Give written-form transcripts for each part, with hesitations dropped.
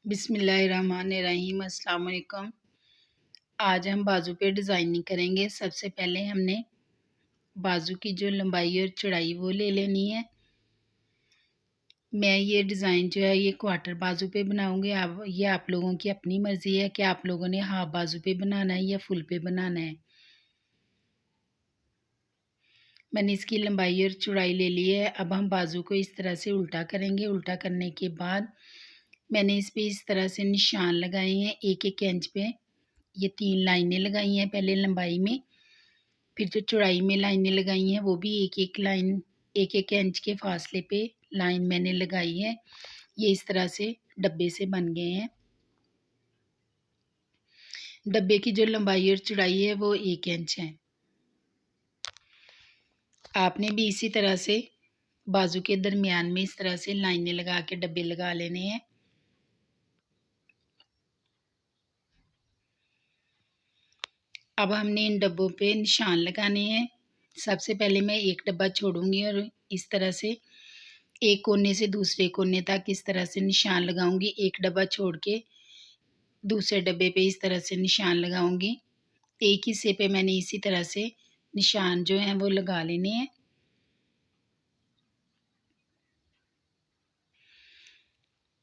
बिस्मिल्लाहिर्रहमानिर्रहीम अस्सलाम वालेकुम। आज हम बाजू पे डिज़ाइनिंग करेंगे। सबसे पहले हमने बाजू की जो लंबाई और चौड़ाई वो ले लेनी है। मैं ये डिज़ाइन जो है ये क्वार्टर बाजू पे बनाऊंगी। ये आप लोगों की अपनी मर्ज़ी है कि आप लोगों ने हाफ बाजू पे बनाना है या फुल पे बनाना है। मैंने इसकी लंबाई और चौड़ाई ले ली है। अब हम बाजू को इस तरह से उल्टा करेंगे। उल्टा करने के बाद मैंने इस पे इस तरह से निशान लगाए हैं एक एक इंच पे। ये 3 लाइनें लगाई हैं पहले लंबाई में, फिर जो चौड़ाई में लाइनें लगाई हैं वो भी एक-एक लाइन एक-एक इंच के फासले पे लाइन मैंने लगाई है। ये इस तरह से डब्बे से बन गए हैं। डब्बे की जो लंबाई और चौड़ाई है वो 1 इंच है। आपने भी इसी तरह से बाजू के दरमियान में इस तरह से लाइनें लगा के डब्बे लगा लेने हैं। अब हमने इन डब्बों पे निशान लगाने हैं। सबसे पहले मैं एक डब्बा छोड़ूंगी और इस तरह से एक कोने से दूसरे कोने तक इस तरह से निशान लगाऊंगी। एक डब्बा छोड़ के दूसरे डब्बे पे इस तरह से निशान लगाऊंगी। एक हिस्से पे मैंने इसी तरह से निशान जो हैं वो लगा लेने हैं।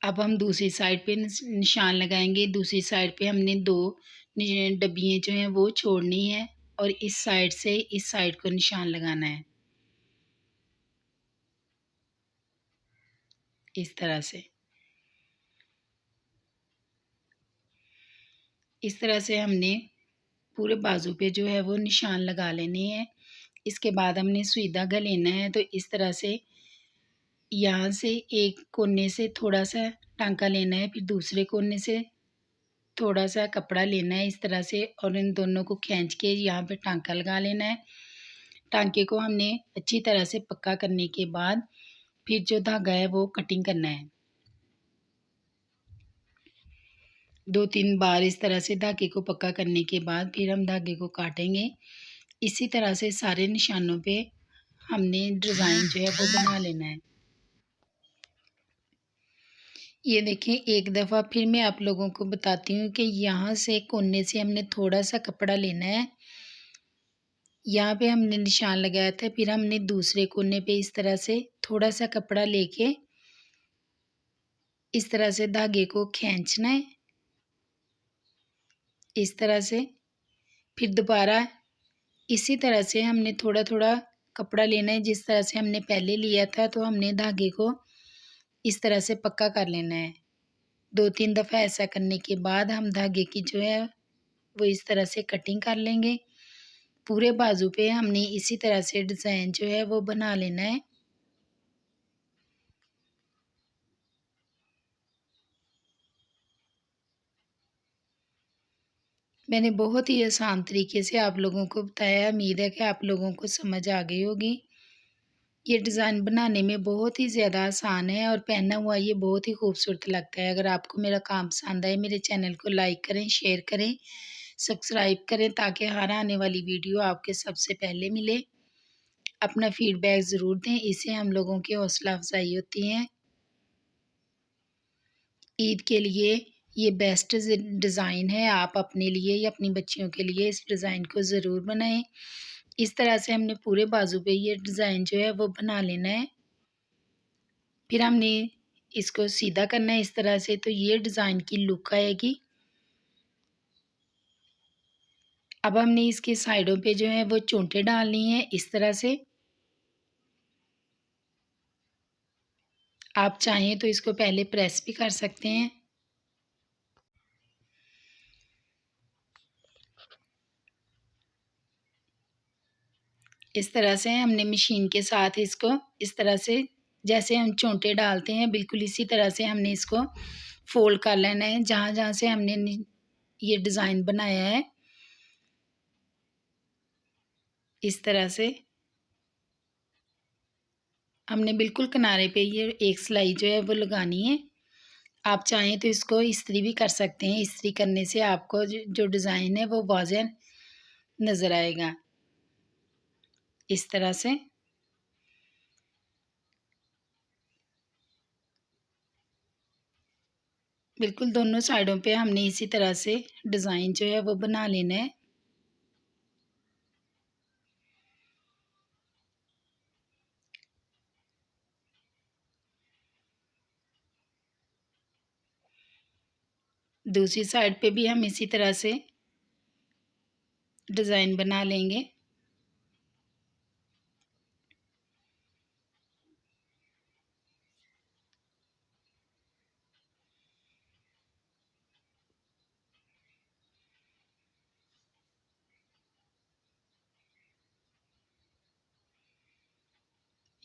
अब हम दूसरी साइड पे निशान लगाएंगे। दूसरी साइड पे हमने 2 डब्बियाँ जो हैं वो छोड़नी है और इस साइड से इस साइड को निशान लगाना है, इस तरह से। इस तरह से हमने पूरे बाजू पे जो है वो निशान लगा लेने हैं। इसके बाद हमने सुई धागा लेना है, तो इस तरह से यहाँ से एक कोने से थोड़ा सा टांका लेना है, फिर दूसरे कोने से थोड़ा सा कपड़ा लेना है इस तरह से और इन दोनों को खींच के यहाँ पे टांका लगा लेना है। टांके को हमने अच्छी तरह से पक्का करने के बाद फिर जो धागा है वो कटिंग करना है। 2-3 बार इस तरह से धागे को पक्का करने के बाद फिर हम धागे को काटेंगे। इसी तरह से सारे निशानों पे हमने डिज़ाइन जो है वो बना लेना है। ये देखें, एक दफ़ा फिर मैं आप लोगों को बताती हूँ कि यहाँ से कोने से हमने थोड़ा सा कपड़ा लेना है। यहाँ पे हमने निशान लगाया था, फिर हमने दूसरे कोने पे इस तरह से थोड़ा सा कपड़ा लेके इस तरह से धागे को खींचना है, इस तरह से। फिर दोबारा इसी तरह से हमने थोड़ा थोड़ा कपड़ा लेना है जिस तरह से हमने पहले लिया था, तो हमने धागे को इस तरह से पक्का कर लेना है। 2-3 दफ़ा ऐसा करने के बाद हम धागे की जो है वो इस तरह से कटिंग कर लेंगे। पूरे बाजू पे हमने इसी तरह से डिज़ाइन जो है वो बना लेना है। मैंने बहुत ही आसान तरीके से आप लोगों को बताया। उम्मीद है कि आप लोगों को समझ आ गई होगी। ये डिज़ाइन बनाने में बहुत ही ज़्यादा आसान है और पहना हुआ ये बहुत ही खूबसूरत लगता है। अगर आपको मेरा काम पसंद आए, मेरे चैनल को लाइक करें, शेयर करें, सब्सक्राइब करें ताकि हर आने वाली वीडियो आपके सबसे पहले मिले। अपना फीडबैक ज़रूर दें, इससे हम लोगों की हौसला अफजाई होती है। ईद के लिए ये बेस्ट डिज़ाइन है। आप अपने लिए या अपनी बच्चियों के लिए इस डिज़ाइन को ज़रूर बनाएं। इस तरह से हमने पूरे बाजू पे ये डिज़ाइन जो है वो बना लेना है। फिर हमने इसको सीधा करना है इस तरह से, तो ये डिज़ाइन की लुक आएगी। अब हमने इसके साइडों पे जो है वो चोंटे डालनी है इस तरह से। आप चाहें तो इसको पहले प्रेस भी कर सकते हैं। इस तरह से हमने मशीन के साथ इसको इस तरह से जैसे हम चोंटे डालते हैं बिल्कुल इसी तरह से हमने इसको फोल्ड कर लेना है जहाँ जहाँ से हमने ये डिज़ाइन बनाया है। इस तरह से हमने बिल्कुल किनारे पे ये एक सिलाई जो है वो लगानी है। आप चाहें तो इसको इस्त्री भी कर सकते हैं। इस्त्री करने से आपको जो डिज़ाइन है वो वाज़ेह नज़र आएगा, इस तरह से। बिल्कुल दोनों साइडों पे हमने इसी तरह से डिज़ाइन जो है वो बना लेना है। दूसरी साइड पे भी हम इसी तरह से डिज़ाइन बना लेंगे।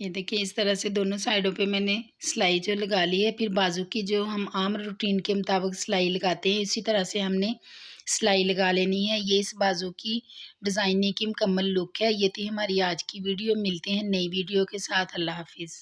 ये देखिए इस तरह से दोनों साइडों पे मैंने सिलाई जो लगा ली है। फिर बाजू की जो हम आम रूटीन के मुताबिक सिलाई लगाते हैं, इसी तरह से हमने सिलाई लगा लेनी है। ये इस बाजू की डिज़ाइनिंग की मुकम्मल लुक है। ये थी हमारी आज की वीडियो। मिलते हैं नई वीडियो के साथ। अल्लाह हाफ़िज़।